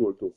molto.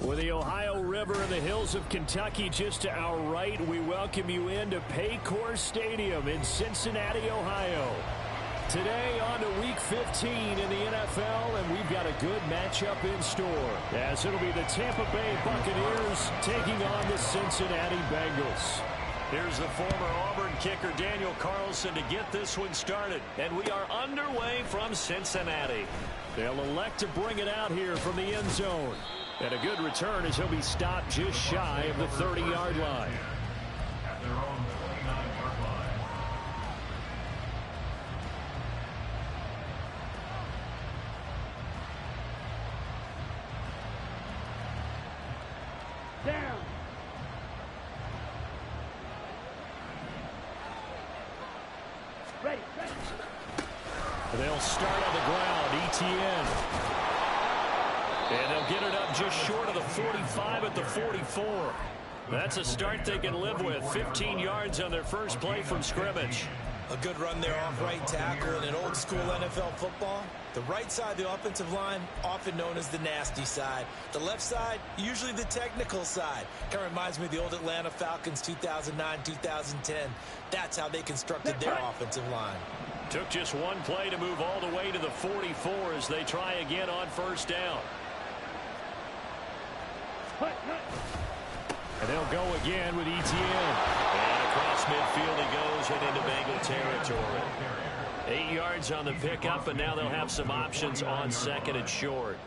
With the Ohio River and the hills of Kentucky just to our right, we welcome you into Paycor Stadium in Cincinnati, Ohio. Today on to Week 15 in the NFL, and we've got a good matchup in store, as it'll be the Tampa Bay Buccaneers taking on the Cincinnati Bengals. Here's the former Auburn kicker Daniel Carlson to get this one started, and we are underway from Cincinnati. They'll elect to bring it out here from the end zone. And a good return as he'll be stopped just shy of the 30-yard line. At their own 29-yard line. Down. Ready. They'll start on the ground. ETN. And they'll get it up just short of the 45 at the 44. That's a start they can live with. 15 yards on their first play from scrimmage. A good run there off right tackle in an old school NFL football. The right side of the offensive line, often known as the nasty side. The left side, usually the technical side. Kind of reminds me of the old Atlanta Falcons 2009-2010. That's how they constructed their offensive line. Took just one play to move all the way to the 44 as they try again on first down. And they'll go again with ETN. And across midfield he goes and into Bengal territory. 8 yards on the pickup, and now they'll have some options on second and short.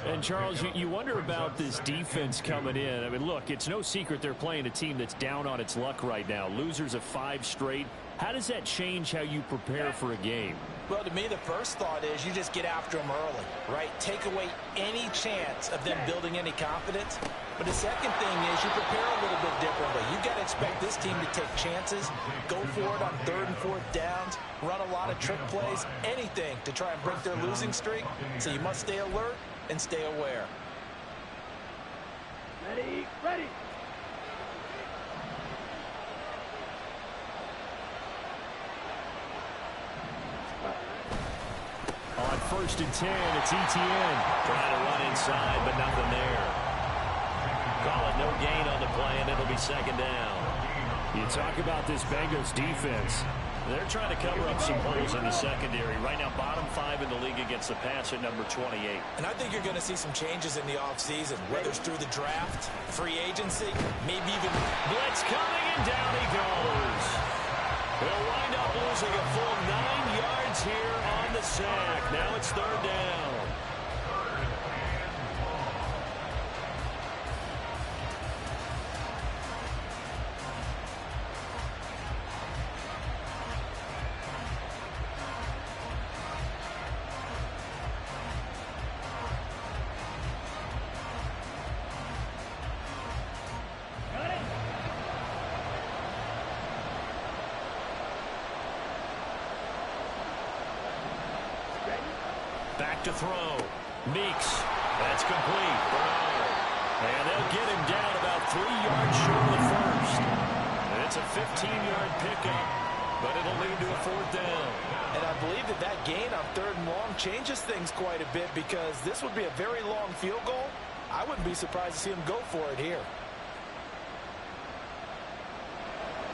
And, Charles, you wonder about this defense coming in. I mean, look, it's no secret they're playing a team that's down on its luck right now. Losers of 5 straight. How does that change how you prepare for a game? Well, to me, the first thought is you just get after them early, right? Take away any chance of them building any confidence. But the second thing is you prepare a little bit differently. You've got to expect this team to take chances, go for it on 3rd and 4th downs, run a lot of trick plays, anything to try and break their losing streak. So you must stay alert and stay aware. Ready. On 1st and 10, it's ETN. Trying to run inside, but nothing there. Call it no gain on the play, and it'll be second down. You talk about this Bengals defense. They're trying to cover up some holes in the secondary. Right now, bottom 5 in the league against the pass at number 28. And I think you're going to see some changes in the offseason, whether it's through the draft, free agency, maybe even... Blitz coming, and down he goes. They'll wind up losing a full 9 yards here on the sack. Now it's 3rd down. Back to throw. Meeks. That's complete. And they'll get him down about 3 yards short of the first. And it's a 15-yard pickup, but it'll lead to a 4th down. And I believe that gain on 3rd and long changes things quite a bit because this would be a very long field goal. I wouldn't be surprised to see him go for it here.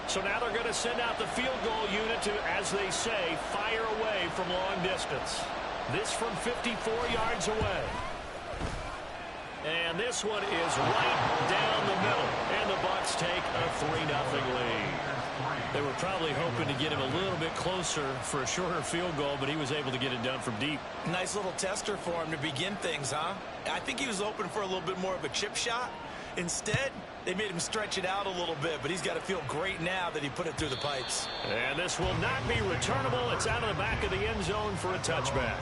So now they're going to send out the field goal unit to, as they say, fire away from long distance. This from 54 yards away. And this one is right down the middle. And the Bucs take a 3-0 lead. They were probably hoping to get him a little bit closer for a shorter field goal, but he was able to get it done from deep. Nice little tester for him to begin things, huh? I think he was open for a little bit more of a chip shot. Instead, they made him stretch it out a little bit, but he's got to feel great now that he put it through the pipes. And this will not be returnable. It's out of the back of the end zone for a touchback.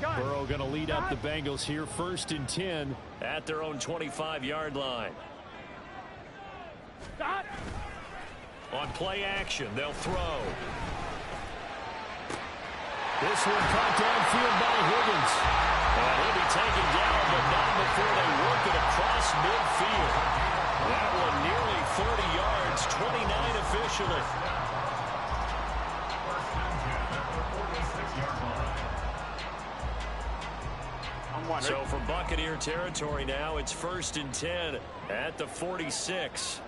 Burrow going to lead up the Bengals here, 1st and 10 at their own 25-yard line. On play action, they'll throw. This one caught downfield by Higgins. And he'll be taken down, but not before they work it across midfield. That one nearly 30 yards, 29 officially. So from Buccaneer territory now, it's 1st and 10 at the 46.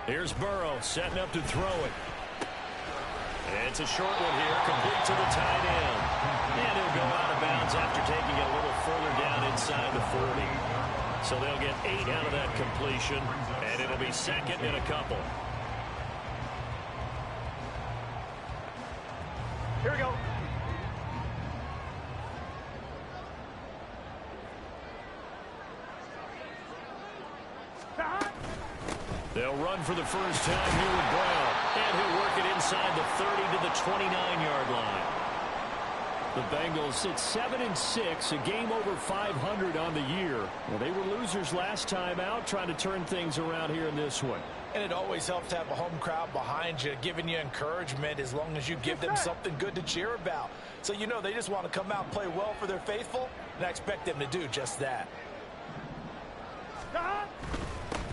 Here's Burrow setting up to throw it. And it's a short one here, complete to the tight end. And he'll go out of bounds after taking it a little further down inside the 40. So they'll get 8 out of that completion, and it'll be 2nd and a couple. Here we go. They'll run for the first time here with Brown. And he'll work it inside the 30 to the 29-yard line. The Bengals at 7-6, a game over 500 on the year. Well, they were losers last time out, trying to turn things around here in this one. And it always helps to have a home crowd behind you, giving you encouragement as long as you give them something good to cheer about. So you know they just want to come out and play well for their faithful, and I expect them to do just that.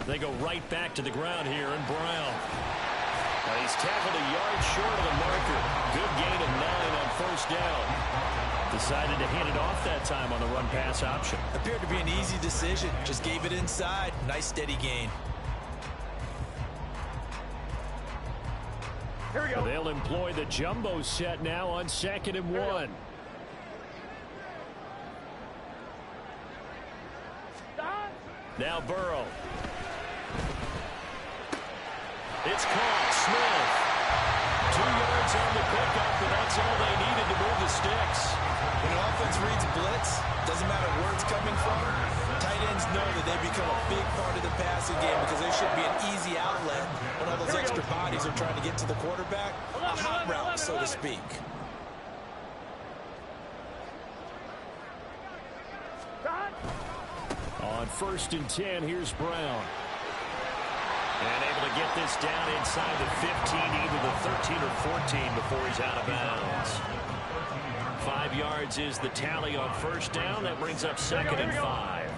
They go right back to the ground here, and Brown. Now he's tackled a yard short of the marker. Good gain of 9 on 1st down. Decided to hand it off that time on the run-pass option. Appeared to be an easy decision. Just gave it inside. Nice steady gain. Here we go. They'll employ the jumbo set now on 2nd and 1. Now Burrow. It's caught. Smith. 2 yards on the pickup, and that's all they needed to move the sticks. When an offense reads blitz, doesn't matter where it's coming from, tight ends know that they become a big part of the passing game because they should be an easy outlet when all those extra bodies are trying to get to the quarterback. A hot route, so to speak. On 1st and 10, here's Brown. And able to get this down inside the 15, either the 13 or 14 before he's out of bounds. 5 yards is the tally on 1st down. That brings up 2nd and 5.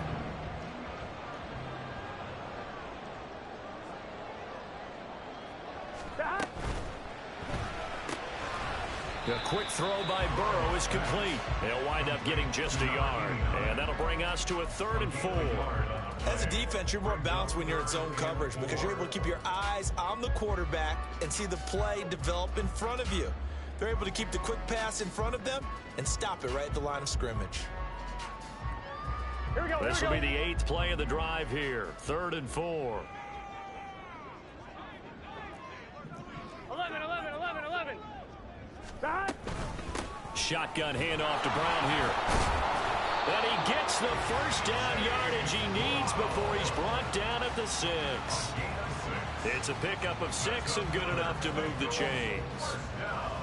The quick throw by Burrow is complete. They'll wind up getting just a yard. And that'll bring us to a 3rd and 4. As a defense, you're more balanced when you're in zone coverage because you're able to keep your eyes on the quarterback and see the play develop in front of you. They're able to keep the quick pass in front of them and stop it right at the line of scrimmage. Here we go. This will be the 8th play of the drive here. 3rd and 4. 11. Shotgun handoff to Brown here. And he gets the first down yardage he needs before he's brought down at the 6. It's a pickup of 6 and good enough to move the chains.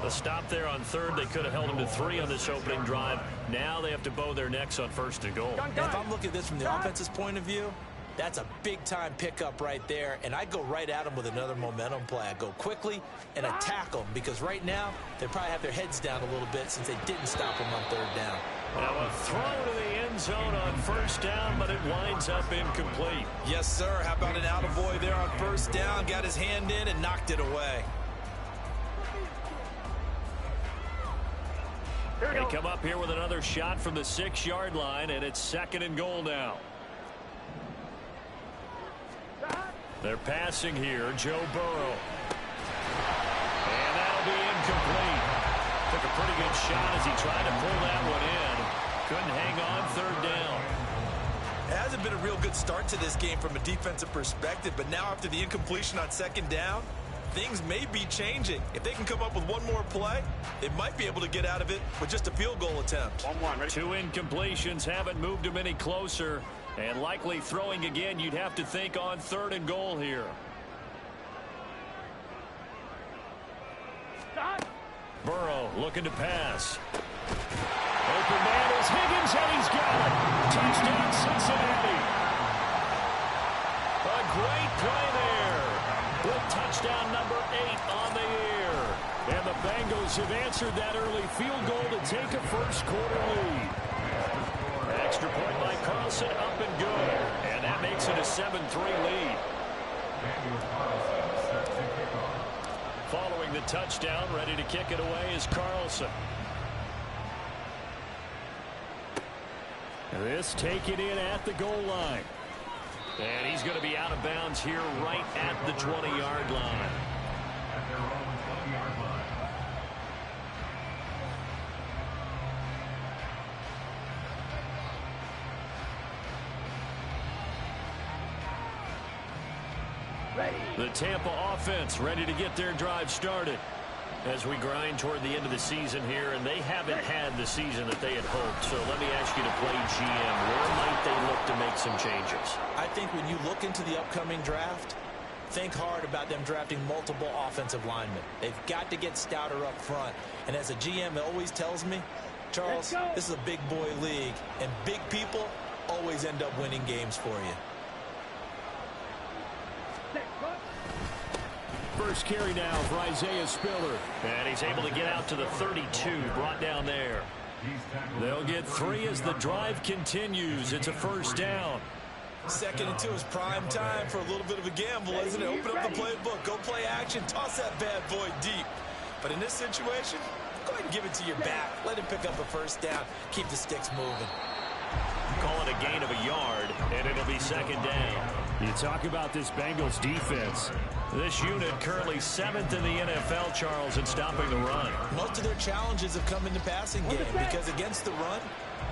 A stop there on 3rd. They could have held him to 3 on this opening drive. Now they have to bow their necks on 1st and goal. And if I'm looking at this from the offense's point of view, that's a big-time pickup right there, and I go right at them with another momentum play. I go quickly and attack them because right now they probably have their heads down a little bit since they didn't stop them on 3rd down. Now a throw to the end zone on 1st down, but it winds up incomplete. Yes, sir. How about an attaboy there on 1st down? Got his hand in and knocked it away. They come up here with another shot from the 6-yard line, and it's 2nd and goal now. They're passing here, Joe Burrow. And that'll be incomplete. Took a pretty good shot as he tried to pull that one in. Couldn't hang on 3rd down. It hasn't been a real good start to this game from a defensive perspective, but now after the incompletion on 2nd down, things may be changing. If they can come up with one more play, they might be able to get out of it with just a field goal attempt. 1-1. 2 incompletions haven't moved him any closer. And likely throwing again, you'd have to think on 3rd and goal here. Burrow looking to pass. Open man is Higgins, and he's got it. Touchdown, Cincinnati. A great play there. With touchdown number 8 on the year. And the Bengals have answered that early field goal to take a first-quarter lead. Extra point by Carlson, up and good. And that makes it a 7-3 lead. Following the touchdown, ready to kick it away is Carlson. This taken in at the goal line. And he's going to be out of bounds here right at the 20-yard line. At their own 20-yard line. The Tampa offense ready to get their drive started as we grind toward the end of the season here, and they haven't had the season that they had hoped. So let me ask you to play GM. Where might they look to make some changes? I think when you look into the upcoming draft, think hard about them drafting multiple offensive linemen. They've got to get stouter up front. And as a GM always tells me, Charles, this is a big boy league, and big people always end up winning games for you. First carry now for Isaiah Spiller. And he's able to get out to the 32, brought down there. They'll get 3 as the drive continues. It's a first down. 2nd and 2 is prime time for a little bit of a gamble, isn't it? Open up the playbook, go play action, toss that bad boy deep. But in this situation, go ahead and give it to your back. Let him pick up a first down. Keep the sticks moving. Call it a gain of a yard, and it'll be 2nd down. You talk about this Bengals defense. This unit currently 7th in the NFL, Charles, in stopping the run. Most of their challenges have come in the passing game because against the run,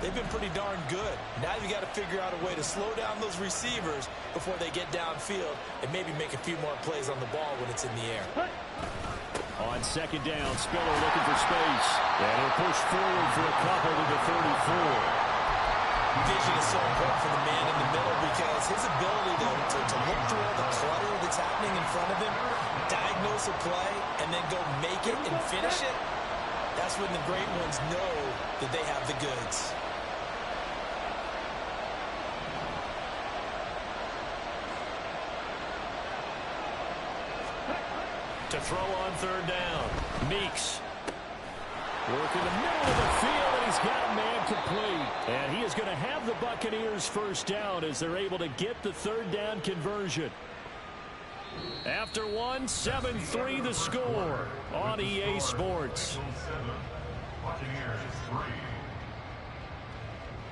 they've been pretty darn good. Now you got to figure out a way to slow down those receivers before they get downfield and maybe make a few more plays on the ball when it's in the air. On 2nd down, Spiller looking for space. And he'll push forward for a couple to the 34. Vision is so important for the man in the middle because his ability to look through all the clutter that's happening in front of him, diagnose a play, and then go make it and finish it, that's when the great ones know that they have the goods. To throw on 3rd down, Meeks. Work in the middle of the field, and he's got a man complete. And he is going to have the Buccaneers first down as they're able to get the 3rd down conversion. After 1, 7-3 the score on EA Sports.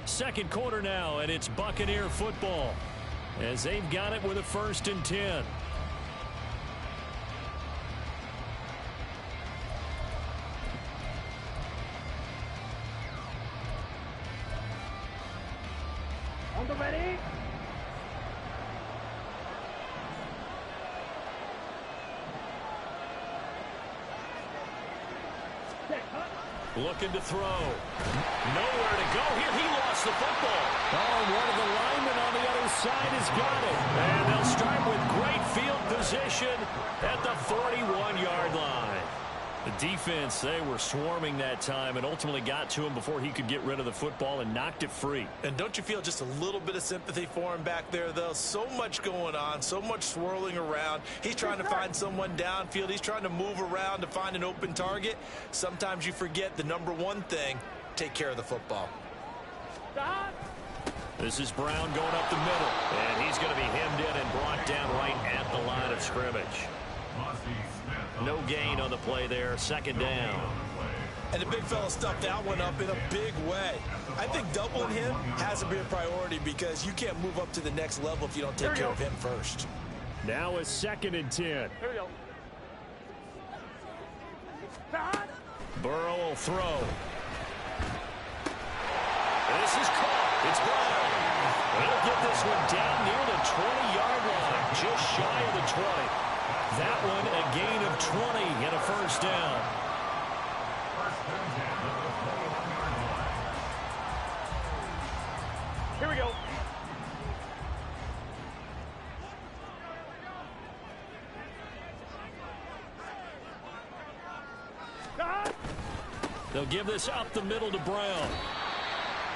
Second quarter now, and it's Buccaneer football as they've got it with a 1st and 10. Ready? Looking to throw. Nowhere to go here. He lost the football. Oh, one of the linemen on the other side has got it. And they'll start with great field position at the 41-yard line. The defense, they were swarming that time and ultimately got to him before he could get rid of the football and knocked it free. And don't you feel just a little bit of sympathy for him back there, though? So much going on, so much swirling around. He's trying to find someone downfield. He's trying to move around to find an open target. Sometimes you forget the number one thing, take care of the football. This is Brown going up the middle, and he's going to be hemmed in and brought down right at the line of scrimmage. No gain on the play there. 2nd down. And the big fella stuffed that one up in a big way. I think doubling him has to be a priority because you can't move up to the next level if you don't take care of him first. Now a 2nd and 10. Here we go. Burrow will throw. This is caught. It's Brown. They'll get this one down near the 20-yard line, just shy of the 20. That one a gain of 20 and a first down. Here we go. They'll give this up the middle to Brown.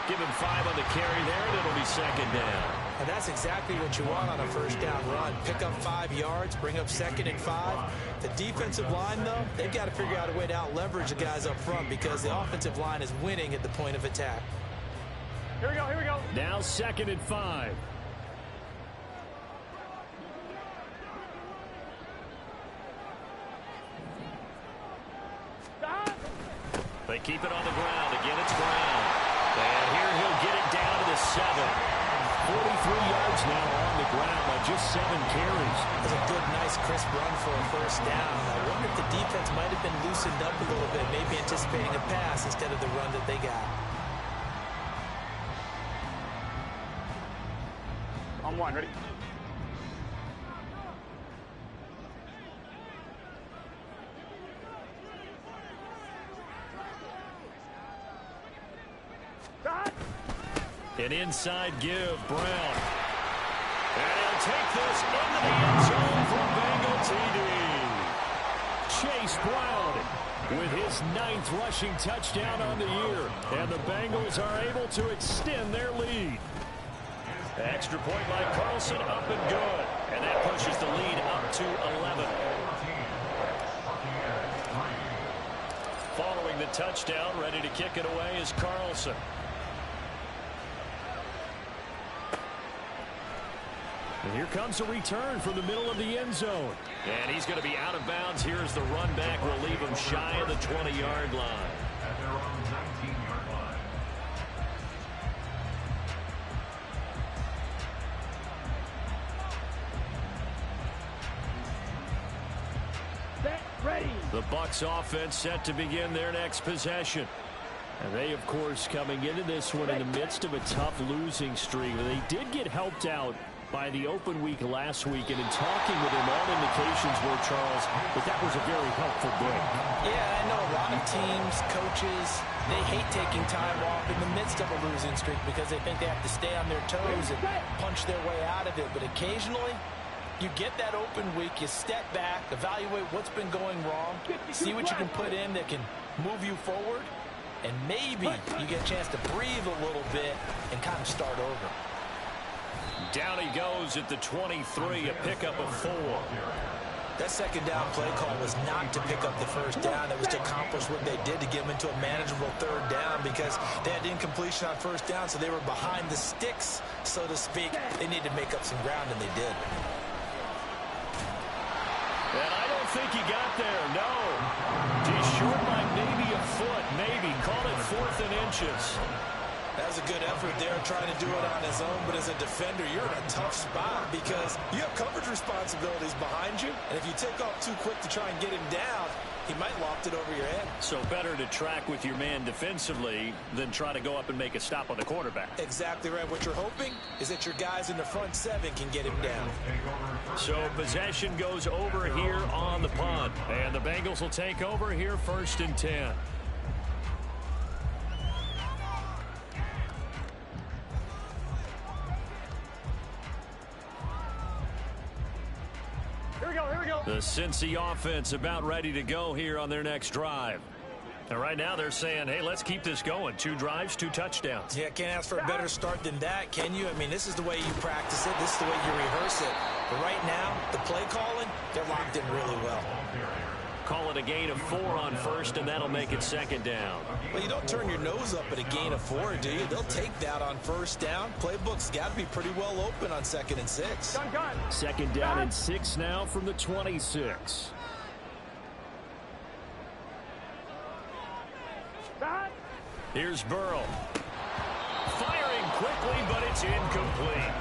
Give him 5 on the carry there, and it'll be second down. And that's exactly what you want on a first down run. Pick up 5 yards, bring up 2nd and 5. The defensive line, though, they've got to figure out a way to out-leverage the guys up front because the offensive line is winning at the point of attack. Here we go, here we go. Now 2nd and 5. They keep it on the ground. Again, it's Brown. And here he'll get it down to the 7. 43 yards now on the ground on just 7 carries. That's a good, nice, crisp run for a first down. I wonder if the defense might have been loosened up a little bit, maybe anticipating a pass instead of the run that they got. On 1, ready? An inside give, Brown. And he'll take this into the end zone for Bengal TD. Chase Brown with his 9th rushing touchdown on the year. And the Bengals are able to extend their lead. Extra point by Carlson, up and good. And that pushes the lead up to 11. Following the touchdown, ready to kick it away is Carlson. And here comes a return from the middle of the end zone. And he's going to be out of bounds. Here's the run back. We'll leave him shy of the 20-yard line. At their own 19-yard line. Set, ready. The Bucs offense set to begin their next possession. And they, of course, coming into this one in the midst of a tough losing streak. They did get helped out by the open week last week, and in talking with him, all indications were, Charles, that was a very helpful break. Yeah, I know a lot of teams, coaches, they hate taking time off in the midst of a losing streak because they think they have to stay on their toes and punch their way out of it. But occasionally, you get that open week, you step back, evaluate what's been going wrong, see what you can put in that can move you forward, and maybe you get a chance to breathe a little bit and kind of start over. Down he goes at the 23, a pickup of 4. That second down play call was not to pick up the first down. It was to accomplish what they did to get them into a manageable 3rd down because they had incompletion on first down, so they were behind the sticks, so to speak. They needed to make up some ground, and they did. And I don't think he got there, no. He's short by maybe a foot, maybe. Call it 4th and inches. That was a good effort there trying to do it on his own, but as a defender, you're in a tough spot because you have coverage responsibilities behind you, and if you take off too quick to try and get him down, he might loft it over your head. So better to track with your man defensively than try to go up and make a stop on the quarterback. Exactly right. What you're hoping is that your guys in the front 7 can get him down. So possession goes over here on the punt, and the Bengals will take over here 1st and 10. The Cincy offense about ready to go here on their next drive. And right now they're saying, hey, let's keep this going. 2 drives, 2 touchdowns. Yeah, can't ask for a better start than that, can you? I mean, this is the way you practice it. This is the way you rehearse it. But right now, the play calling, they're locked in really well. Call it a gain of 4 on 1st, and that'll make it 2nd down. Well, you don't turn your nose up at a gain of 4, do you? They'll take that on 1st down. Playbook's got to be pretty well open on 2nd and 6. 2nd down and 6 now from the 26. Here's Burrow. Firing quickly, but it's incomplete.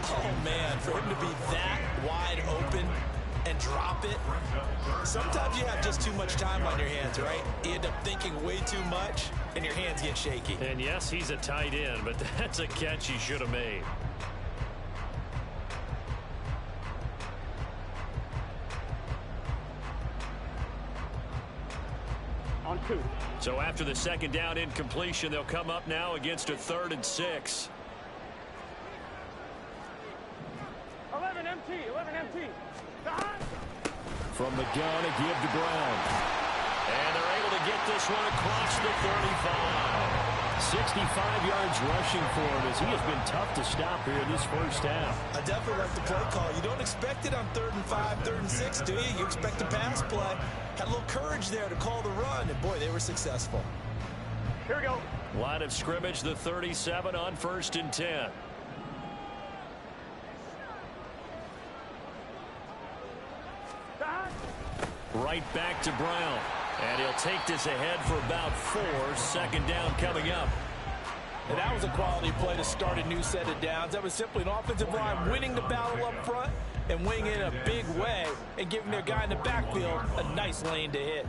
Oh, man, for him to be that wide open and drop it. Sometimes you have just too much time on your hands, right? You end up thinking way too much, and your hands get shaky. And yes, he's a tight end, but that's a catch he should have made. On 2. So after the 2nd down incompletion, they'll come up now against a 3rd and 6. 11 MT, 11 MT. From the gun, a give to Brown. And they're able to get this one across the 35. 65 yards rushing for him as he has been tough to stop here in this first half. I definitely like the play call. You don't expect it on 3rd and 5, 3rd and 6, do you? You expect a pass play. Had a little courage there to call the run, and boy, they were successful. Here we go. Line of scrimmage, the 37 on 1st and 10. Right back to Brown. And he'll take this ahead for about 4. 2nd down coming up. And that was a quality play to start a new set of downs. That was simply an offensive line winning the battle up front and winning it in a big way and giving their guy in the backfield a nice lane to hit.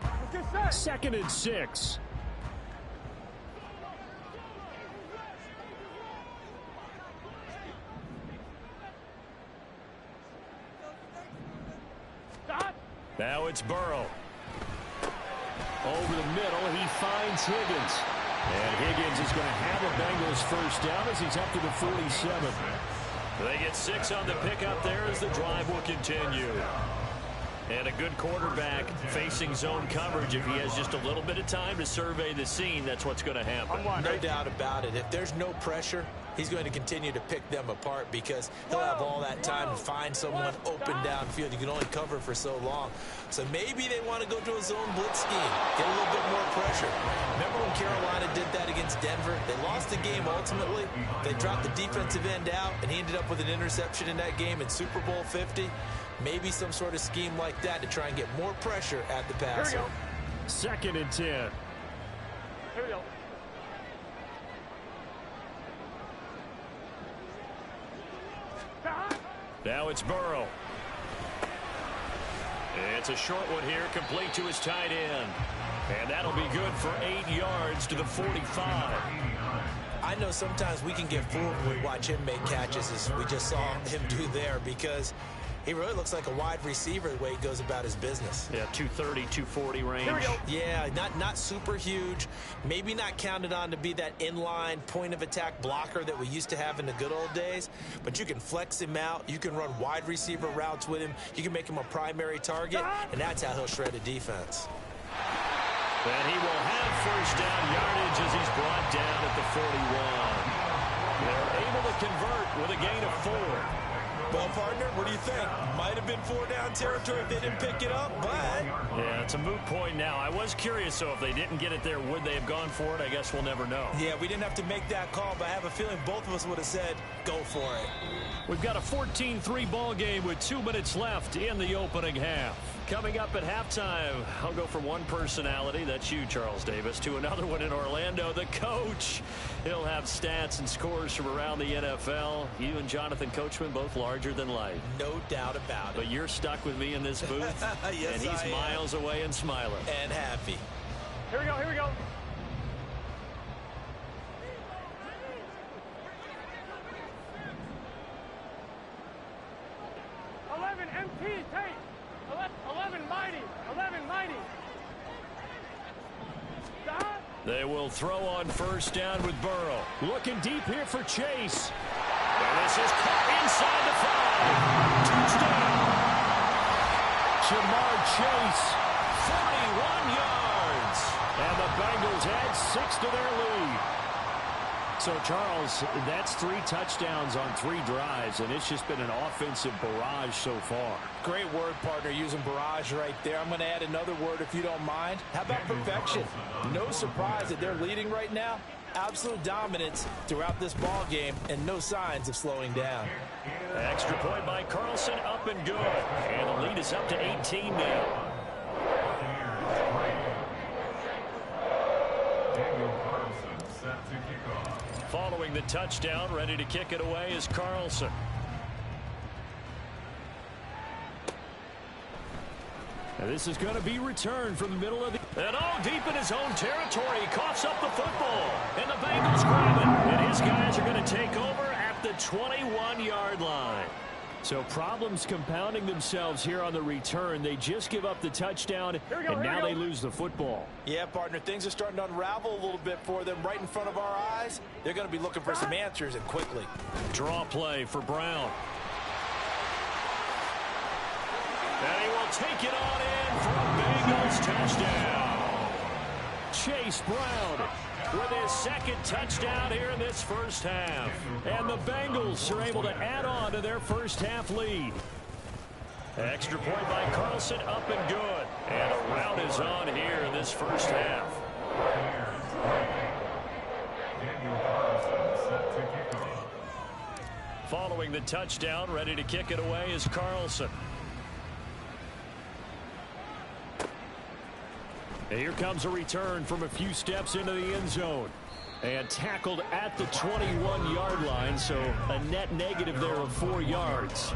Let's get set. 2nd and 6. Now it's Burrow. Over the middle, he finds Higgins. And Higgins is going to have a Bengals first down as he's up to the 47. They get 6 on the pickup there as the drive will continue. And a good quarterback facing zone coverage. If he has just a little bit of time to survey the scene, that's what's going to happen. No doubt about it. If there's no pressure, he's going to continue to pick them apart because he'll have all that time to find someone open downfield. You can only cover for so long. So maybe they want to go to a zone blitz scheme, get a little bit more pressure. Remember when Carolina did that against Denver? They lost the game ultimately. They dropped the defensive end out, and he ended up with an interception in that game in Super Bowl 50. Maybe some sort of scheme like that to try and get more pressure at the passer. Here we go. 2nd and 10. Here we go. Now it's Burrow. It's a short one here, complete to his tight end. And that'll be good for 8 yards to the 45. I know sometimes we can get fooled when we watch him make catches as we just saw him do there because he really looks like a wide receiver the way he goes about his business. Yeah, 230, 240 range. Here we go. Yeah, not super huge. Maybe not counted on to be that inline point-of-attack blocker that we used to have in the good old days. But you can flex him out. You can run wide receiver routes with him. You can make him a primary target, and that's how he'll shred a defense. And he will have first down yardage as he's brought down at the 41. They're able to convert with a gain of 4. Well, partner, what do you think? Might have been 4-down territory if they didn't pick it up, but... Yeah, it's a moot point now. I was curious, so if they didn't get it there, would they have gone for it? I guess we'll never know. Yeah, we didn't have to make that call, but I have a feeling both of us would have said, go for it. We've got a 14-3 ball game with 2 minutes left in the opening half. Coming up at halftime, I'll go from one personality, that's you, Charles Davis, to another one in Orlando, the coach. He'll have stats and scores from around the NFL. You and Jonathan Coachman both larger than life. No doubt about it. But you're stuck with me in this booth, yes, and he's miles away and smiling. And happy. Here we go. Here we go. MT, take. 11 mighty. 11 mighty. Stop. They will throw on first down with Burrow. Looking deep here for Chase. And this is caught inside the 5. Touchdown. Jamar Chase, 41 yards. And the Bengals add 6 to their lead. So, Charles, that's 3 touchdowns on 3 drives, and it's just been an offensive barrage so far. Great word, partner, using barrage right there. I'm going to add another word if you don't mind. How about perfection? No surprise that they're leading right now. Absolute dominance throughout this ball game and no signs of slowing down. Extra point by Carlson, up and good. And the lead is up to 18 now. Following the touchdown, ready to kick it away is Carlson. And this is going to be returned from the middle of the... And deep in his own territory, he coughs up the football. And the Bengals grab it. And his guys are going to take over at the 21-yard line. So problems compounding themselves here on the return. They just give up the touchdown, and now they lose the football. Yeah, partner, things are starting to unravel a little bit for them right in front of our eyes. They're going to be looking for some answers, and quickly. Draw play for Brown. And he will take it on in for a Bengals touchdown. Chase Brown with his second touchdown here in this first half. And the Bengals are able to add on to their first half lead. Extra point by Carlson, up and good. And a rout is on here in this first half. Following the touchdown, ready to kick it away is Carlson. And here comes a return from a few steps into the end zone. And tackled at the 21-yard line, so a net negative there of 4 yards.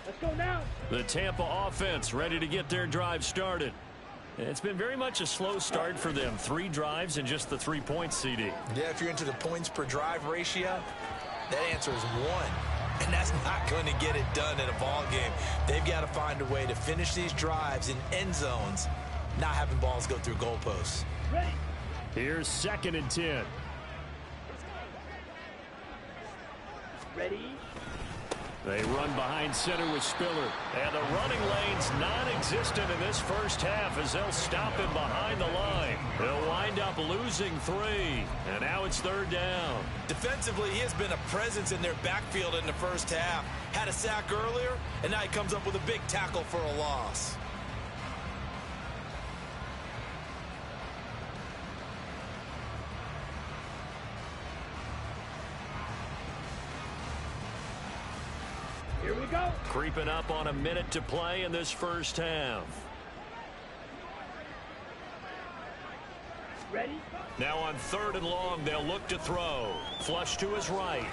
Let's go now. The Tampa offense ready to get their drive started. It's been very much a slow start for them. 3 drives and just the 3 points, CD. Yeah, if you're into the points per drive ratio, that answer is 1. And that's not going to get it done in a ball game. They've got to find a way to finish these drives in end zones, not having balls go through goalposts. Ready. Here's 2nd and 10. Ready. They run behind center with Spiller. And the running lane's non-existent in this first half as they'll stop him behind the line. He'll wind up losing 3. And now it's 3rd down. Defensively, he has been a presence in their backfield in the first half. Had a sack earlier, and now he comes up with a big tackle for a loss. Here we go. Creeping up on a minute to play in this first half. Ready. Now on 3rd and long, they'll look to throw. Flush to his right.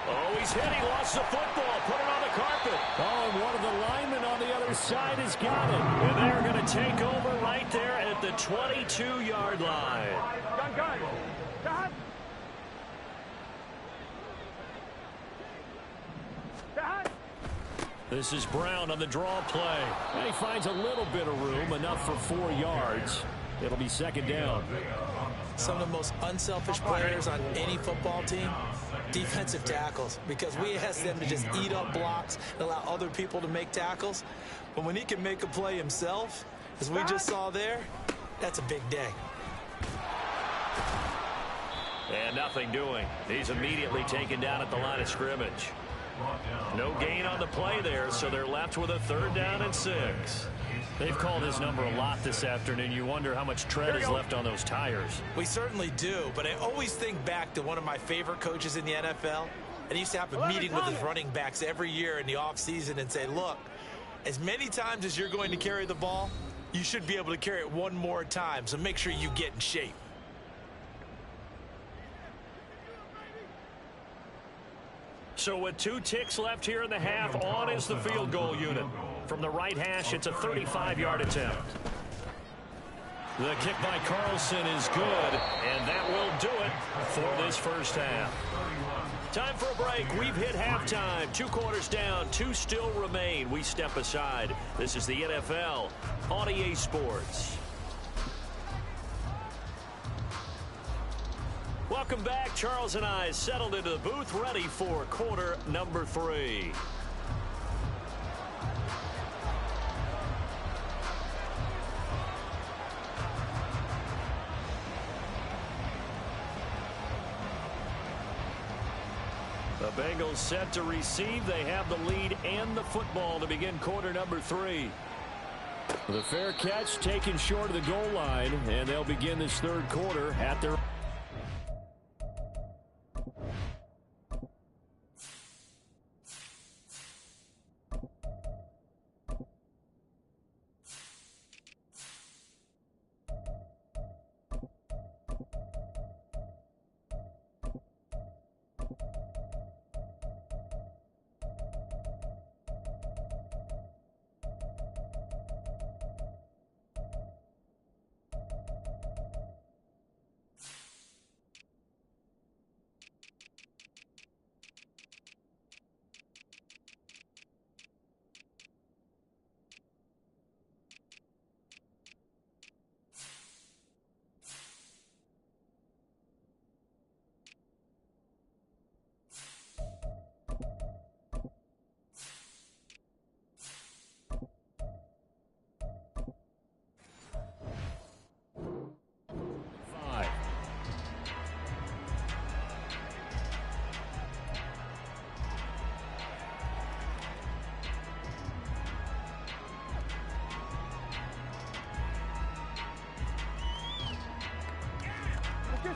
Oh, he's hit. He lost the football. Put it on the carpet. Oh, and one of the linemen on the other side has got it. And they're going to take over right there at the 22-yard line. Gun. Dad. This is Brown on the draw play. And he finds a little bit of room, enough for 4 yards. It'll be 2nd down. Some of the most unselfish players on any football team, defensive tackles, because we ask them to just eat up blocks and allow other people to make tackles. But when he can make a play himself, as we just saw there, that's a big day. And nothing doing. He's immediately taken down at the line of scrimmage. No gain on the play there, so they're left with a 3rd down and 6. They've called his number a lot this afternoon. You wonder how much tread is left on those tires. We certainly do, but I always think back to one of my favorite coaches in the NFL. And he used to have a meeting with his running backs every year in the offseason and say, look, as many times as you're going to carry the ball, you should be able to carry it 1 more time, so make sure you get in shape. So with 2 ticks left here in the half, on is the field goal unit. From the right hash, it's a 35-yard attempt. The kick by Carlson is good, and that will do it for this first half. Time for a break. We've hit halftime. 2 quarters down, 2 still remain. We step aside. This is the NFL on EA Sports. Welcome back. Charles and I settled into the booth, ready for quarter number 3. The Bengals set to receive. They have the lead and the football to begin quarter number 3. The fair catch taken short of the goal line, and they'll begin this 3rd quarter at their...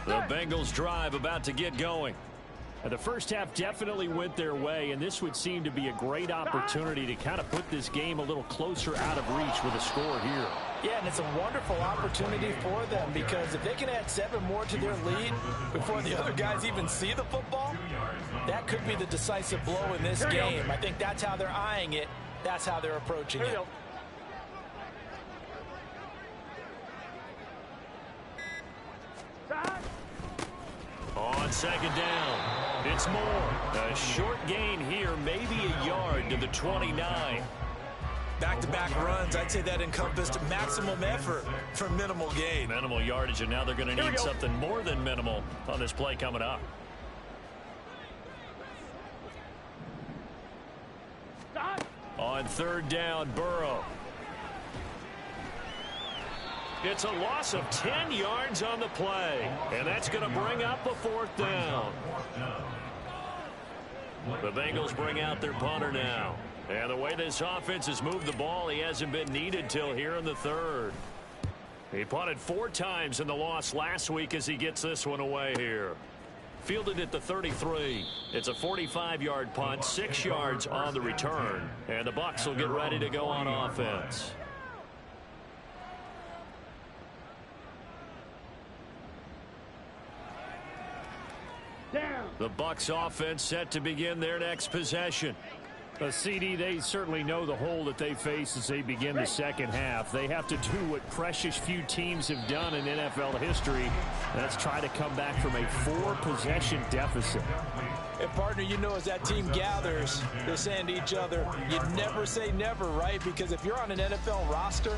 The Bengals drive about to get going. The first half definitely went their way, and this would seem to be a great opportunity to kind of put this game a little closer out of reach with a score here. Yeah, and it's a wonderful opportunity for them because if they can add 7 more to their lead before the other guys even see the football, that could be the decisive blow in this game. I think that's how they're eyeing it. That's how they're approaching it. On second down, it's more. A short gain here, maybe a yard to the 29. Back-to-back runs, I'd say that encompassed maximum effort for minimal gain. Minimal yardage, and now they're going to need something more than minimal on this play coming up. On third down, Burrow. It's a loss of 10 yards on the play, and that's going to bring up a fourth down. The Bengals bring out their punter now. And the way this offense has moved the ball, he hasn't been needed till here in the third. He punted 4 times in the loss last week as he gets this one away here. Fielded at the 33. It's a 45-yard punt, 6 yards on the return. And the Bucs will get ready to go on offense. The Bucs offense set to begin their next possession. CD, they certainly know the hole that they face as they begin the second half. They have to do what precious few teams have done in NFL history. That's try to come back from a 4-possession deficit. And, partner, you know as that team gathers, they're saying to each other, you never say never, right? Because if you're on an NFL roster,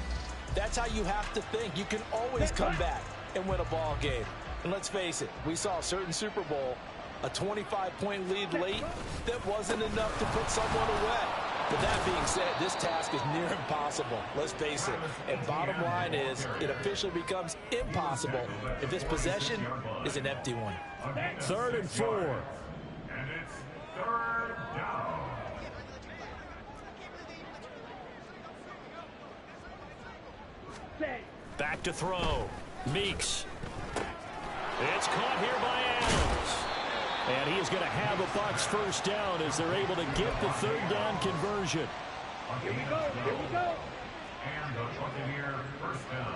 that's how you have to think. You can always come back and win a ball game. And let's face it, we saw a certain Super Bowl, a 25-point lead late, that wasn't enough to put someone away. But that being said, this task is near impossible. Let's face it. And bottom line is, it officially becomes impossible if this possession is an empty one. 3rd and 4. And it's 3rd down. Back to throw. Meeks. It's caught here by Adams. And he is going to have a Bucs first down as they're able to get the 3rd down conversion. Here we go. Here we go. And the Buccaneers first down.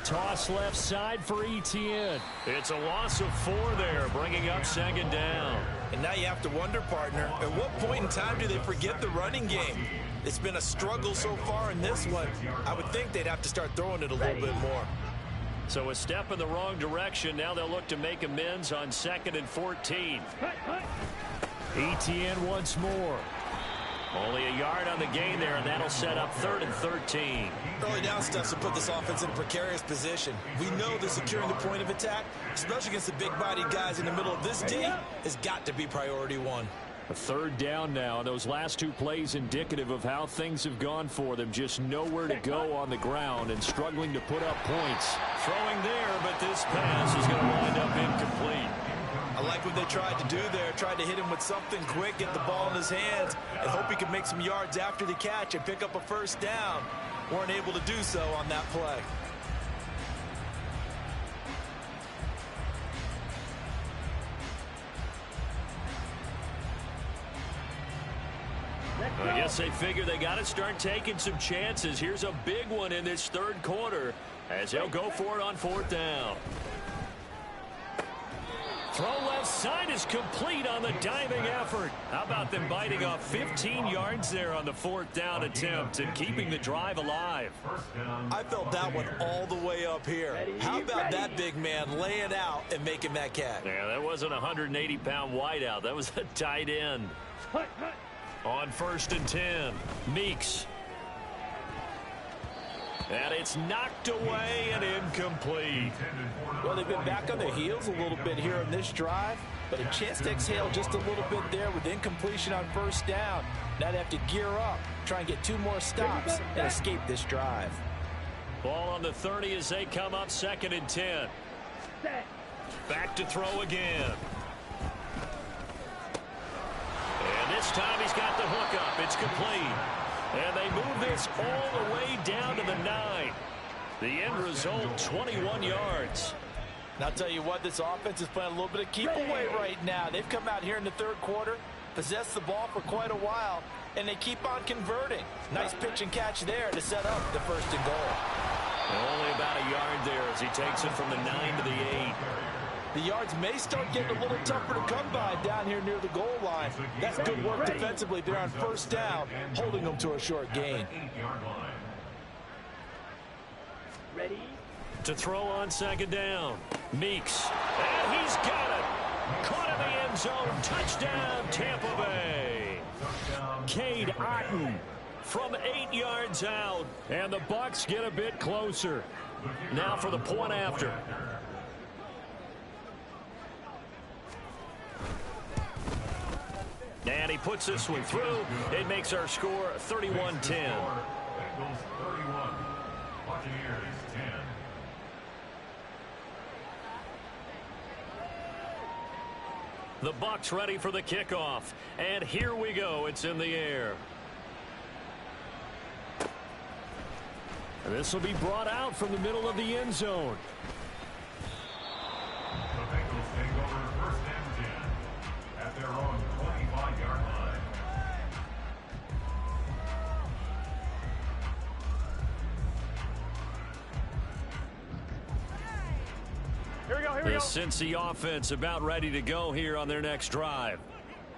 Toss left side for ETN. It's a loss of 4 there, bringing up 2nd down. And now you have to wonder, partner, at what point in time do they forget the running game? It's been a struggle so far in this one. I would think they'd have to start throwing it a little bit more. So a step in the wrong direction. Now they'll look to make amends on 2nd and 14. ETN once more. Only a yard on the gain there, and that'll set up 3rd and 13. Early down stuff to put this offense in a precarious position. We know that securing the point of attack, especially against the big-bodied guys in the middle of this D, has got to be priority 1. A 3rd down now. Those last 2 plays indicative of how things have gone for them. Just nowhere to go on the ground and struggling to put up points. Throwing there, but this pass is going to wind up incomplete. I like what they tried to do there. Tried to hit him with something quick, get the ball in his hands, and hope he could make some yards after the catch and pick up a first down. Weren't able to do so on that play. I guess they figure they got to start taking some chances. Here's a big one in this 3rd quarter as they'll go for it on 4th down. Throw left side is complete on the diving effort. How about them biting off 15 yards there on the 4th down attempt and keeping the drive alive? I felt that one all the way up here. How about that big man laying out and making that catch? Yeah, that wasn't a 180-pound wideout. That was a tight end. On 1st and 10, Meeks. And it's knocked away and incomplete. Well, they've been back on their heels a little bit here on this drive, but a chance to exhale just a little bit there with incompletion on 1st down. Now they have to gear up, try and get 2 more stops and escape this drive. Ball on the 30 as they come up 2nd and 10. Back to throw again. And this time he's got the hook up. It's complete. And they move this all the way down to the 9. The end result, 21 yards. And I'll tell you what, this offense is playing a little bit of keep away right now. They've come out here in the third quarter, possessed the ball for quite a while, and they keep on converting. Nice pitch and catch there to set up the first and goal. And only about a yard there as he takes it from the 9 to the 8. The yards may start getting a little tougher to come by down here near the goal line. That's good work defensively there on first down, holding them to a short gain. Ready? To throw on second down. Meeks. And he's got it. Caught in the end zone. Touchdown, Tampa Bay. Cade Otton from 8 yards out. And the Bucs get a bit closer. Now for the point after. And he puts this one through. It makes our score 31-10. Bengals 31. Buccaneers 10. The Bucs ready for the kickoff. And here we go. It's in the air. And this will be brought out from the middle of the end zone. The Bengals take over first and 10 at their own 25-yard line. Here we go, here The we go. Cincy offense about ready to go here on their next drive.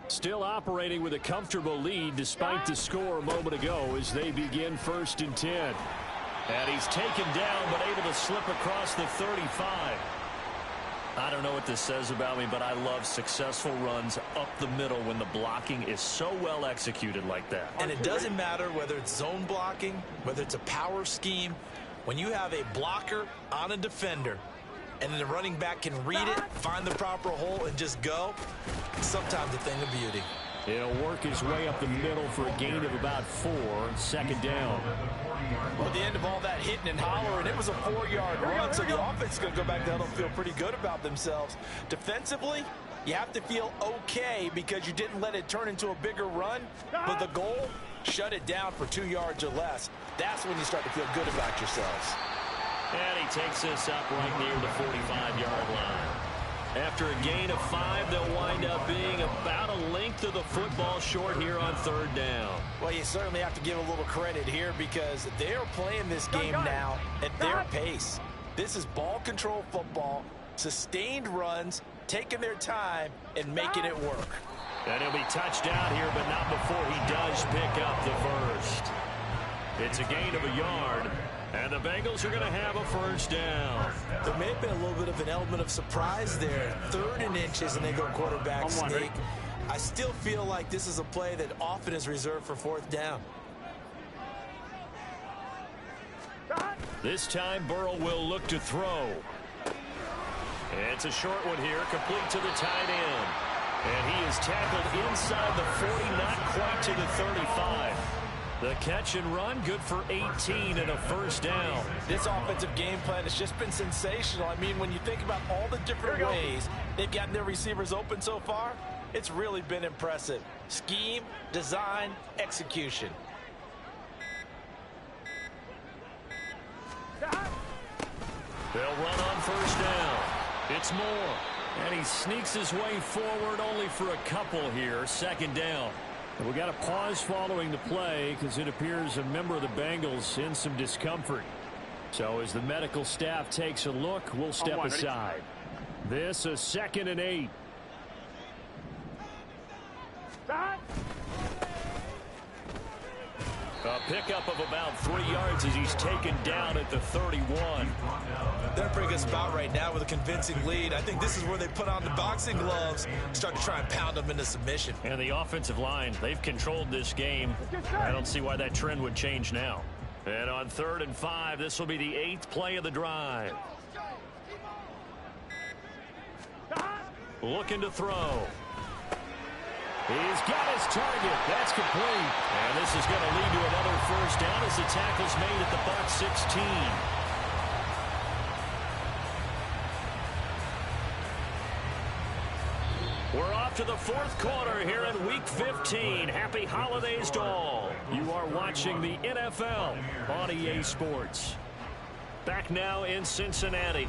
Still operating with a comfortable lead despite the score a moment ago as they begin first and 10. And he's taken down but able to slip across the 35. I don't know what this says about me, but I love successful runs up the middle when the blocking is so well executed like that. And it doesn't matter whether it's zone blocking, whether it's a power scheme. When you have a blocker on a defender and then the running back can read it, find the proper hole, and just go, sometimes a thing of beauty. He'll work his way up the middle for a gain of about 4, second down. Well, at the end of all that hitting and hollering, it was a 4-yard run, so the offense is going to go back down and feel pretty good about themselves. Defensively, you have to feel okay because you didn't let it turn into a bigger run, but the goal, shut it down for 2 yards or less. That's when you start to feel good about yourselves. And he takes this up right near the 45-yard line. After a gain of 5, they'll wind up being about a length of the football short here on third down. Well, you certainly have to give a little credit here because they are playing this game now at their pace. This is ball control football, sustained runs, taking their time, and making it work. And he'll be touched out here, but not before he does pick up the first. It's a gain of a yard. And the Bengals are going to have a first down. There may have been a little bit of an element of surprise there. 3rd and inches, and they go quarterback sneak. I still feel like this is a play that often is reserved for 4th down. This time, Burrow will look to throw. It's a short one here, complete to the tight end. And he is tackled inside the 40, not quite to the 35. The catch and run, good for 18 and a first down. This offensive game plan has just been sensational. I mean, when you think about all the different ways they've gotten their receivers open so far, it's really been impressive. Scheme, design, execution. They'll run on first down. It's Moore. And he sneaks his way forward only for a couple here, second down. We got a pause following the play because it appears a member of the Bengals in some discomfort. So as the medical staff takes a look, we'll step aside. This a 2nd and 8. A pickup of about 3 yards as he's taken down at the 31. They're in a pretty good spot right now with a convincing lead. I think this is where they put on the boxing gloves, start to try and pound them into submission. And the offensive line, they've controlled this game. I don't see why that trend would change now. And on 3rd and 5, this will be the 8th play of the drive. Looking to throw. He's got his target. That's complete. And this is going to lead to another first down as the tackle's made at the Bucs 16. We're off to the 4th quarter here in Week 15. Happy holidays to all. You are watching the NFL on EA Sports. Back now in Cincinnati.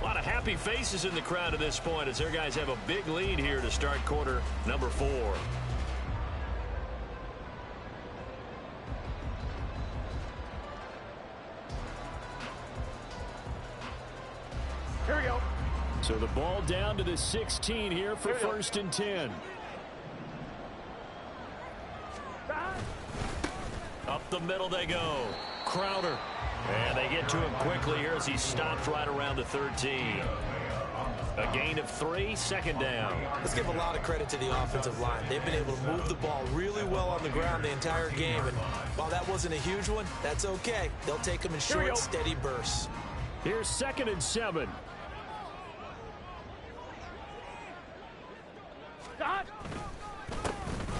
A lot of happy faces in the crowd at this point as their guys have a big lead here to start quarter number 4. Here we go. So the ball down to the 16 here for first and 10. Up the middle they go. Crowder. And they get to him quickly here as he stops right around the 13. A gain of 3, second down. Let's give a lot of credit to the offensive line. They've been able to move the ball really well on the ground the entire game. And while that wasn't a huge one, that's okay. They'll take them in short, steady bursts. Here's 2nd and 7.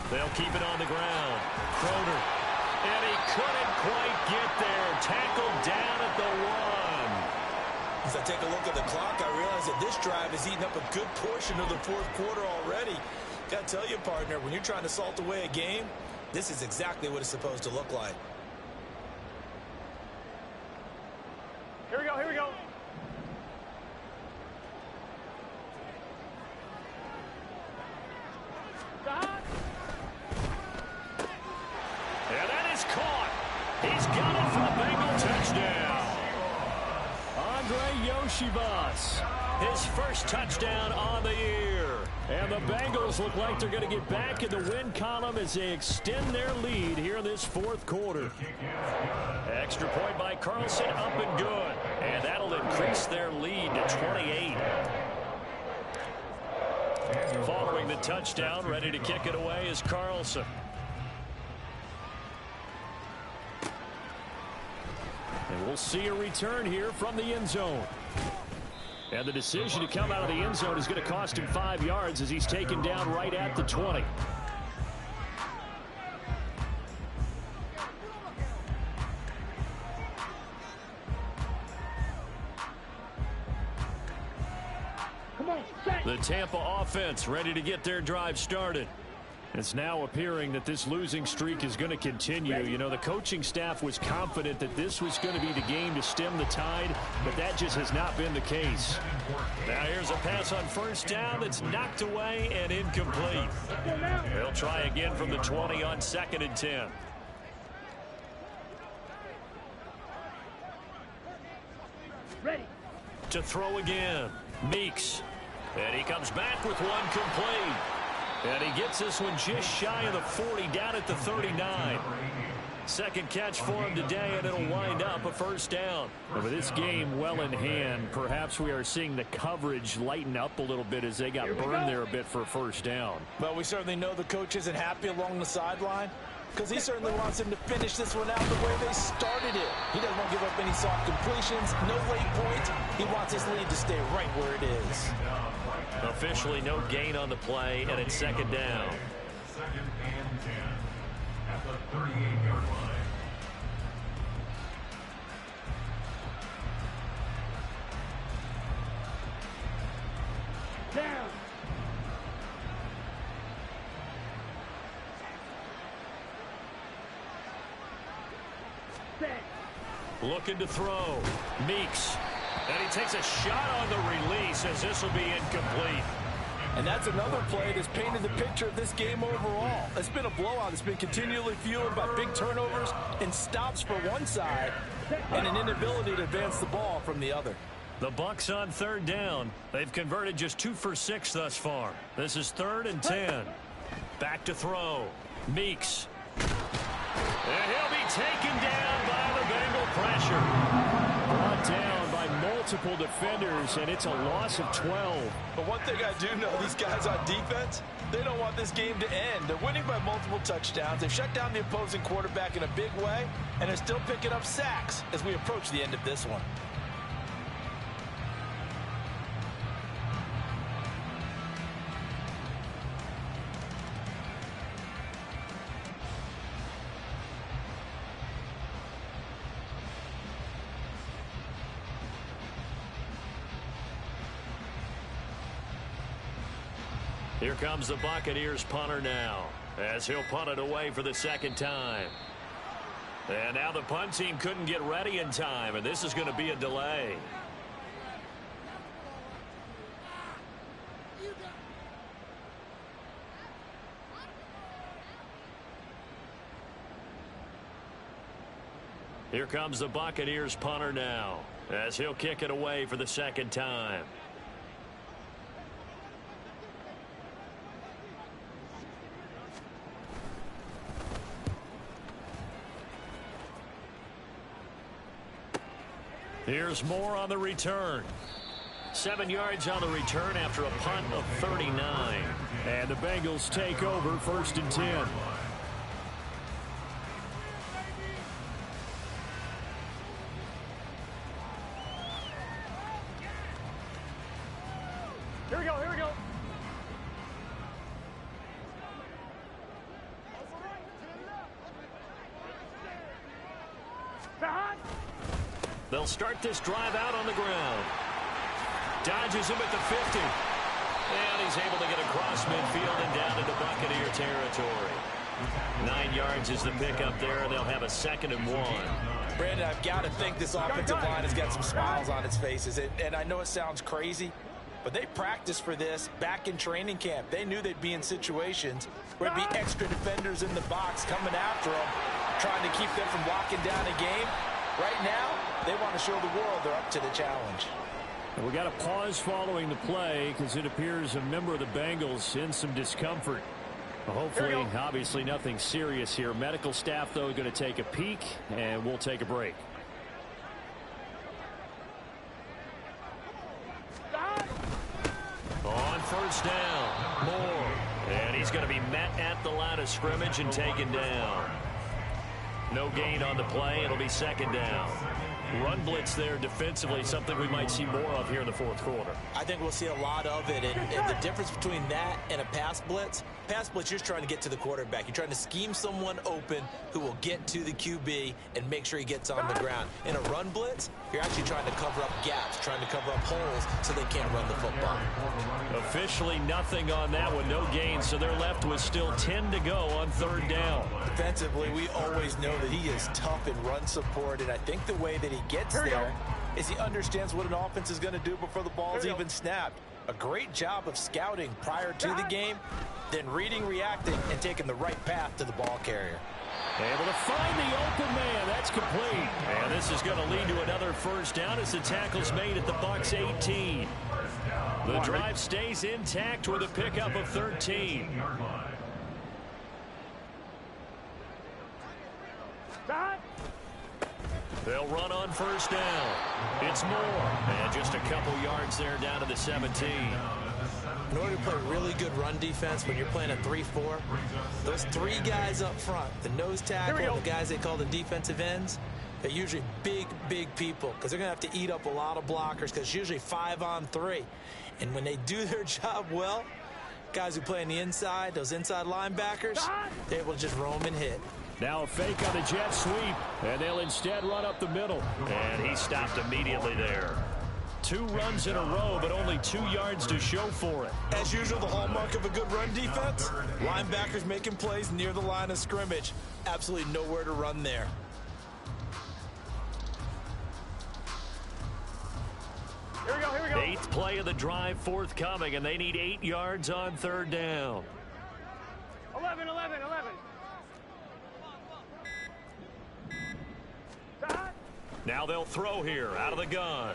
They'll keep it on the ground. Crowder. And he couldn't quite get there. Tackled down at the 1. As I take a look at the clock, I realize that this drive has eaten up a good portion of the fourth quarter already. Got to tell you, partner, when you're trying to salt away a game, this is exactly what it's supposed to look like. Here we go, here we go. And that is caught. He's got it for the Bengal touchdown. Andre Yoshibas, his first touchdown on the year. And the Bengals look like they're going to get back in the win column as they extend their lead here in this fourth quarter. Extra point by Carlson, up and good. And that'll increase their lead to 28. Following the touchdown, ready to kick it away is Carlson. And we'll see a return here from the end zone. And the decision to come out of the end zone is going to cost him 5 yards as he's taken down right at the 20. The Tampa offense ready to get their drive started. It's now appearing that this losing streak is going to continue. You know, the coaching staff was confident that this was going to be the game to stem the tide, but that just has not been the case. Now here's a pass on first down that's knocked away and incomplete. They'll try again from the 20 on 2nd and 10. Ready. To throw again. Meeks. And he comes back with one complete. And he gets this one just shy of the 40, down at the 39. Second catch for him today, and it'll wind up a first down. But with this game well in hand, perhaps we are seeing the coverage lighten up a little bit as they got burned there a bit for a first down. Well, we certainly know the coach isn't happy along the sideline because he certainly wants them to finish this one out the way they started it. He doesn't want to give up any soft completions, no late points. He wants his lead to stay right where it is. Officially no gain on the play, and it's second down. 2nd and 10 at the 38-yard line. Down. Set. Looking to throw. Meeks. And he takes a shot on the release as this will be incomplete. And that's another play that's painted the picture of this game overall. It's been a blowout. It's been continually fueled by big turnovers and stops for one side and an inability to advance the ball from the other. The Bucs on third down. They've converted just 2 for 6 thus far. This is 3rd and 10. Back to throw. Meeks. And he'll be taken down by the Bengal pressure. Brought down by multiple defenders, and it's a loss of 12. But one thing I do know, these guys on defense, they don't want this game to end. They're winning by multiple touchdowns. They've shut down the opposing quarterback in a big way, and they're still picking up sacks as we approach the end of this one. Here comes the Buccaneers punter now as he'll punt it away for the second time. And now the punt team couldn't get ready in time, and this is going to be a delay. Here comes the Buccaneers punter now, as he'll kick it away for the second time. Here's more on the return. 7 yards on the return after a punt of 39. And the Bengals take over 1st and 10. Here we go, here we go. They'll start this drive out on the ground. Dodges him at the 50. And he's able to get across midfield and down into Buccaneer territory. 9 yards is the pickup there, and they'll have a 2nd and 1. Brandon, I've got to think this offensive line has got some smiles on its faces. And I know it sounds crazy, but they practiced for this back in training camp. They knew they'd be in situations where there'd be extra defenders in the box coming after them, trying to keep them from locking down a game. Right now, they want to show the world they're up to the challenge. And we got a pause following the play because it appears a member of the Bengals in some discomfort. Well, hopefully, obviously nothing serious here. Medical staff, though, going to take a peek, and we'll take a break. On 1st down, Moore. And he's going to be met at the line of scrimmage and taken down. No gain on the play. It'll be 2nd down. Run blitz there defensively, something we might see more of here in the 4th quarter. I think we'll see a lot of it. And the difference between that and a pass blitz, you're just trying to get to the quarterback. You're trying to scheme someone open who will get to the QB and make sure he gets on the ground. In a run blitz, you're actually trying to cover up gaps, trying to cover up holes so they can't run the football. Officially nothing on that one, no gain, so they're left with still 10 to go on 3rd down. Defensively, we always know that he is tough in run support, and I think the way that he gets there is he understands what an offense is going to do before the ball's even snapped. A great job of scouting prior to the game, then reading, reacting, and taking the right path to the ball carrier. Able to find the open man. That's complete. And this is going to lead to another 1st down as the tackle's made at the Bucs 18. The drive stays intact with a pickup of 13. They'll run on 1st down. It's Moore. And just a couple yards there down to the 17. In order to play really good run defense when you're playing a 3-4, those 3 guys up front, the nose tackle, the guys they call the defensive ends, they're usually big, big people because they're going to have to eat up a lot of blockers because it's usually 5-on-3. And when they do their job well, guys who play on the inside, those inside linebackers, they're able to just roam and hit. Now a fake on the jet sweep, and they'll instead run up the middle. And he stopped immediately there. 2 runs in a row, but only 2 yards to show for it. As usual, the hallmark of a good run defense, linebackers making plays near the line of scrimmage. Absolutely nowhere to run there. Here we go, here we go. 8th play of the drive forthcoming, and they need 8 yards on 3rd down. 11, 11, 11. Now they'll throw here out of the gun.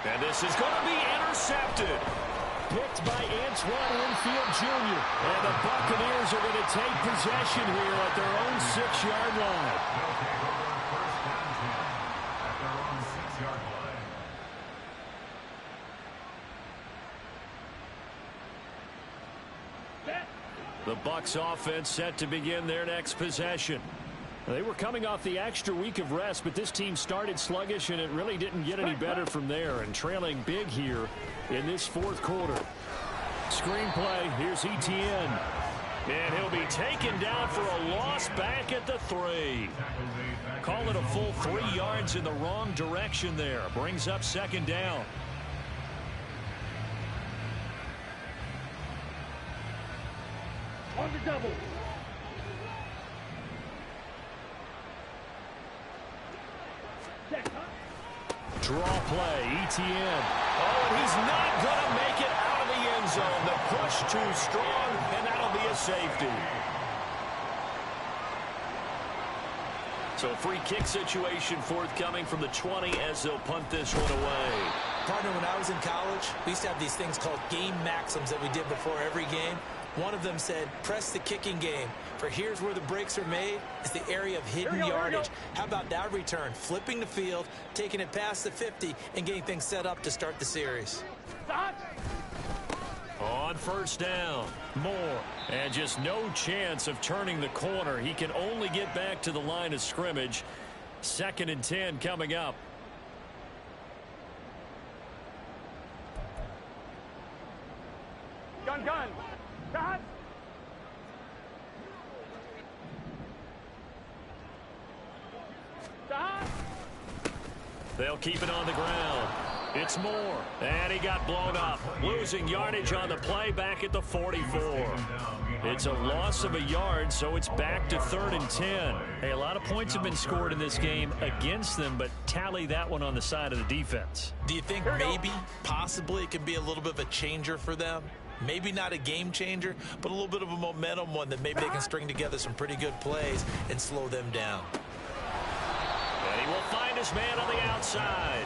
And this is going to be intercepted. Picked by Antoine Winfield Jr. And the Buccaneers are going to take possession here at their own 6-yard line. The Bucs offense set to begin their next possession. They were coming off the extra week of rest, but this team started sluggish, and it really didn't get any better from there, and trailing big here in this 4th quarter. Screenplay, here's Etienne. And he'll be taken down for a loss back at the 3. Call it a full 3 yards in the wrong direction there. Brings up 2nd down. On the double. Draw play, ETN. Oh, and he's not going to make it out of the end zone. The push too strong, and that'll be a safety. So a free kick situation forthcoming from the 20 as they'll punt this one away. Partner, when I was in college, we used to have these things called game maxims that we did before every game. One of them said, press the kicking game. For here's where the breaks are made. It's the area of hidden yardage. How about that return? Flipping the field, taking it past the 50, and getting things set up to start the series. On first down, Moore. And just no chance of turning the corner. He can only get back to the line of scrimmage. 2nd and 10 coming up. Gun. Cut. They'll keep it on the ground. It's Moore, and he got blown up. Losing yardage on the play back at the 44. It's a loss of a yard, so it's back to 3rd and 10. Hey, a lot of points have been scored in this game against them, but tally that one on the side of the defense. Do you think maybe, possibly, it can be a little bit of a changer for them? Maybe not a game changer, but a little bit of a momentum one that maybe they can string together some pretty good plays and slow them down. And he will find his man on the outside.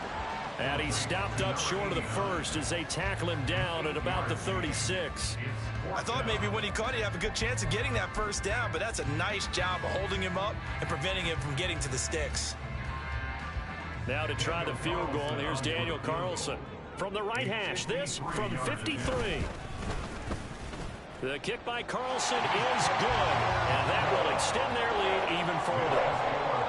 And he stopped up short of the first as they tackle him down at about the 36. I thought maybe when he caught it, he'd have a good chance of getting that first down, but that's a nice job of holding him up and preventing him from getting to the sticks. Now to try the field goal, here's Daniel Carlson. From the right hash, this from 53. The kick by Carlson is good, and that will extend their lead even further.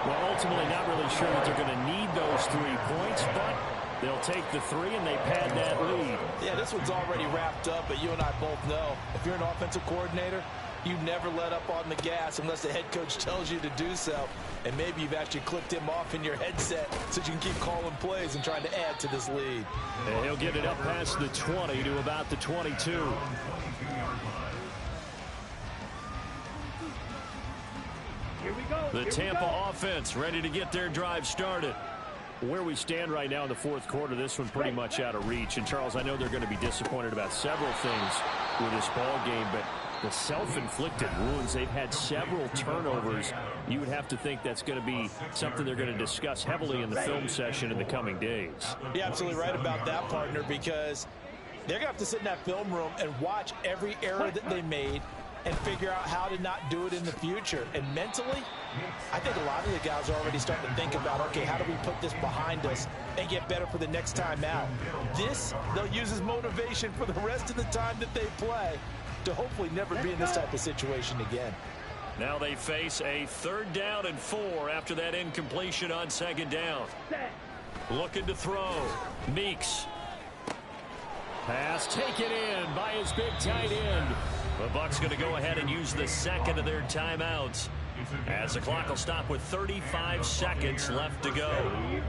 Well, ultimately not really sure that they're going to need those 3 points, but they'll take the 3 and they pad that lead. Yeah, this one's already wrapped up, but you and I both know if you're an offensive coordinator, you never let up on the gas unless the head coach tells you to do so. And maybe you've actually clipped him off in your headset so you can keep calling plays and trying to add to this lead. And he'll get it up past the 20 to about the 22. The Tampa offense ready to get their drive started. Where we stand right now in the 4th quarter, this one pretty much out of reach. And, Charles, I know they're going to be disappointed about several things with this ball game, but the self-inflicted wounds, they've had several turnovers. You would have to think that's going to be something they're going to discuss heavily in the film session in the coming days. You're absolutely right about that, partner, because they're going to have to sit in that film room and watch every error that they made and figure out how to not do it in the future. And mentally, I think a lot of the guys are already starting to think about, okay, how do we put this behind us and get better for the next time out? This, they'll use as motivation for the rest of the time that they play to hopefully never be in this type of situation again. Now they face a 3rd down and 4 after that incompletion on 2nd down. Looking to throw. Meeks. Pass taken in by his big tight end. The Bucs going to go ahead and use the 2nd of their timeouts as the clock will stop with 35 seconds left to go.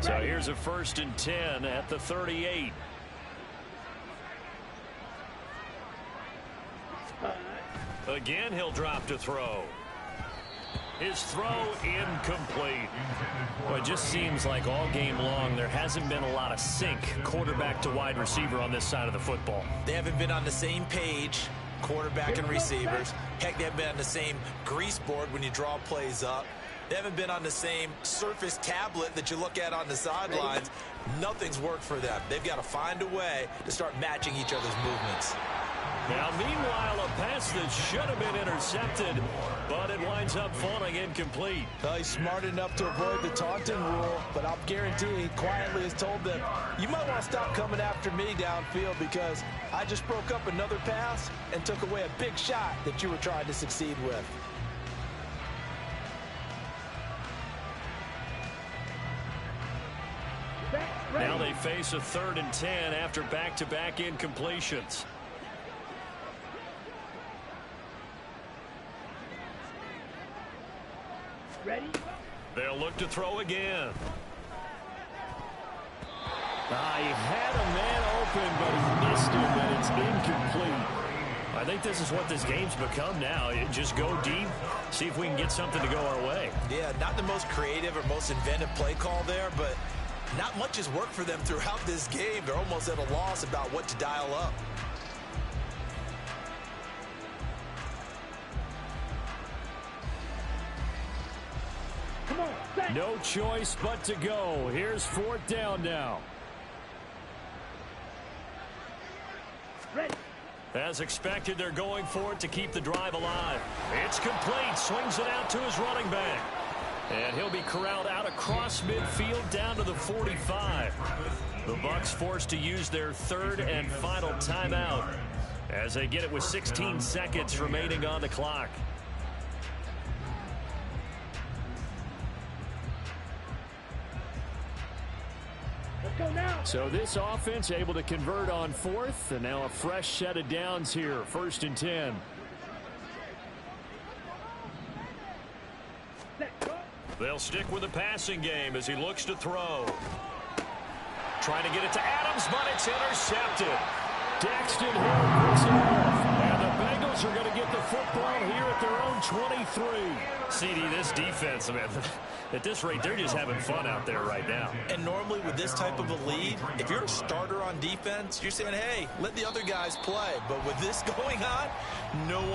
So here's a 1st and 10 at the 38. Again, he'll drop to throw. His throw incomplete. Well, it just seems like all game long there hasn't been a lot of sync quarterback to wide receiver on this side of the football. They haven't been on the same page, quarterback and receivers. Heck, they haven't been on the same grease board when you draw plays up. They haven't been on the same surface tablet that you look at on the sidelines. Nothing's worked for them. They've got to find a way to start matching each other's movements. Now, meanwhile, a pass that should have been intercepted, but it winds up falling incomplete. Well, he's smart enough to avoid the taunting rule, but I'll guarantee he quietly has told them, you might want to stop coming after me downfield because I just broke up another pass and took away a big shot that you were trying to succeed with. Now they face a 3rd and 10 after back-to-back incompletions. Ready? They'll look to throw again. He had a man open, but he missed him, and it's incomplete. I think this is what this game's become now. Just go deep, see if we can get something to go our way. Yeah, not the most creative or most inventive play call there, but not much has worked for them throughout this game. They're almost at a loss about what to dial up. Come on, set. No choice but to go. Here's 4th down now. Ready. As expected, they're going for it to keep the drive alive. It's complete. Swings it out to his running back. And he'll be corralled out across midfield down to the 45. The Bucs forced to use their 3rd and final timeout as they get it with 16 seconds remaining on the clock. Let's go now. So this offense able to convert on 4th, and now a fresh set of downs here. 1st and 10. Set. Go. They'll stick with the passing game as he looks to throw. Trying to get it to Adams, but it's intercepted. Daxton Hill picks it off. And the Bengals are going to get the football here at their own 23. CD, this defense, man, at this rate, they're just having fun out there right now. And normally with this type of a lead, if you're a starter on defense, you're saying, hey, let the other guys play. But with this going on, no one